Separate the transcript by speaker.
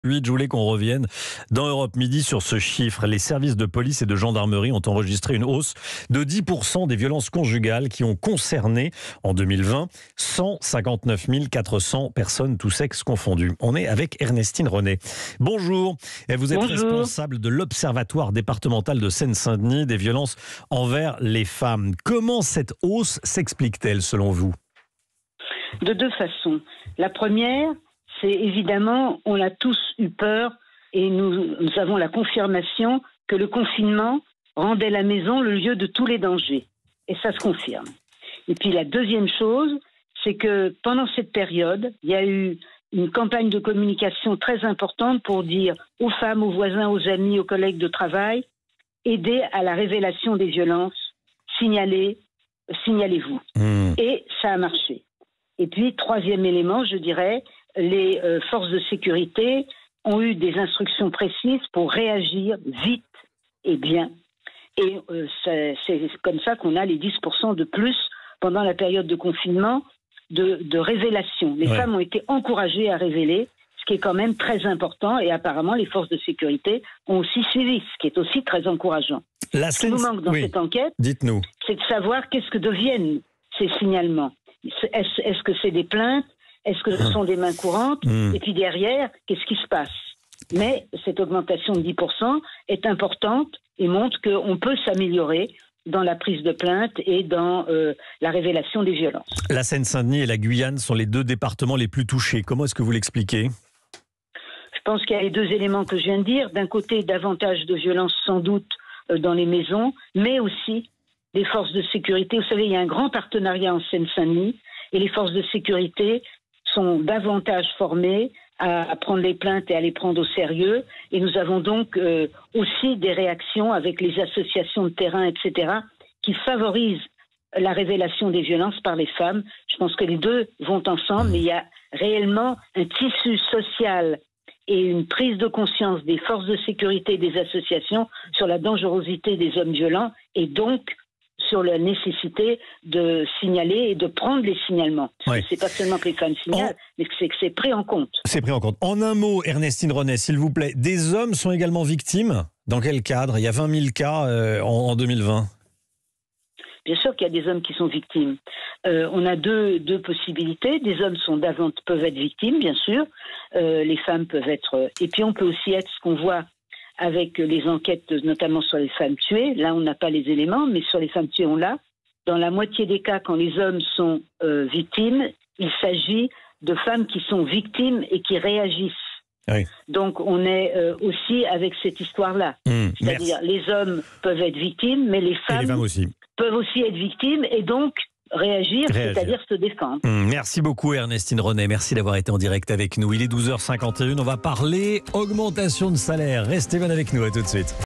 Speaker 1: Je voulais qu'on revienne dans Europe Midi sur ce chiffre. Les services de police et de gendarmerie ont enregistré une hausse de 10% des violences conjugales qui ont concerné, en 2020, 159 400 personnes, tous sexes confondus. On est avec Ernestine René. Bonjour. Et vous êtes responsable de l'Observatoire départemental de Seine-Saint-Denis des violences envers les femmes. Comment cette hausse s'explique-t-elle selon vous ?
Speaker 2: De deux façons. La première, c'est évidemment, on a tous eu peur et nous avons la confirmation que le confinement rendait la maison le lieu de tous les dangers. Et ça se confirme. Et puis la deuxième chose, c'est que pendant cette période, il y a eu une campagne de communication très importante pour dire aux femmes, aux voisins, aux amis, aux collègues de travail, aidez à la révélation des violences, signalez-vous. Et ça a marché. Et puis, troisième élément, je dirais, les forces de sécurité ont eu des instructions précises pour réagir vite et bien. Et c'est comme ça qu'on a les 10% de plus pendant la période de confinement de révélation. Les femmes ont été encouragées à révéler, ce qui est quand même très important. Et apparemment, les forces de sécurité ont aussi suivi, ce qui est aussi très encourageant. Ce qui nous manque dans cette enquête,
Speaker 1: dites-nous,
Speaker 2: c'est de savoir qu'est-ce que deviennent ces signalements. Est-ce que c'est des plaintes ? Est-ce que ce sont des mains courantes ? Et puis derrière, qu'est-ce qui se passe ? Mais cette augmentation de 10% est importante et montre qu'on peut s'améliorer dans la prise de plainte et dans la révélation des violences.
Speaker 1: La Seine-Saint-Denis et la Guyane sont les deux départements les plus touchés. Comment est-ce que vous l'expliquez ?
Speaker 2: Je pense qu'il y a les deux éléments que je viens de dire. D'un côté, davantage de violences sans doute dans les maisons, mais aussi des forces de sécurité. Vous savez, il y a un grand partenariat en Seine-Saint-Denis et les forces de sécurité sont davantage formées à prendre les plaintes et à les prendre au sérieux. Et nous avons donc aussi des réactions avec les associations de terrain, etc., qui favorisent la révélation des violences par les femmes. Je pense que les deux vont ensemble, mais il y a réellement un tissu social et une prise de conscience des forces de sécurité et des associations sur la dangerosité des hommes violents et donc sur la nécessité de signaler et de prendre les signalements. C'est pas seulement que les femmes signalent, mais que c'est pris en compte.
Speaker 1: C'est pris en compte. En un mot, Ernestine René, s'il vous plaît, des hommes sont également victimes ? Dans quel cadre ? Il y a 20 000 cas en 2020.
Speaker 2: Bien sûr qu'il y a des hommes qui sont victimes. On a deux possibilités. Des hommes peuvent être victimes, bien sûr. Les femmes peuvent être... Et puis on peut aussi être, ce qu'on voit avec les enquêtes, notamment sur les femmes tuées. Là, on n'a pas les éléments, mais sur les femmes tuées, on l'a. Dans la moitié des cas, quand les hommes sont victimes, il s'agit de femmes qui sont victimes et qui réagissent. Oui. Donc, on est aussi avec cette histoire-là. C'est-à-dire, les hommes peuvent être victimes, mais les femmes
Speaker 1: aussi
Speaker 2: peuvent aussi être victimes et donc réagir. C'est-à-dire se défendre.
Speaker 1: Merci beaucoup Ernestine René, merci d'avoir été en direct avec nous. Il est 12h51, on va parler augmentation de salaire. Restez bien avec nous, à tout de suite.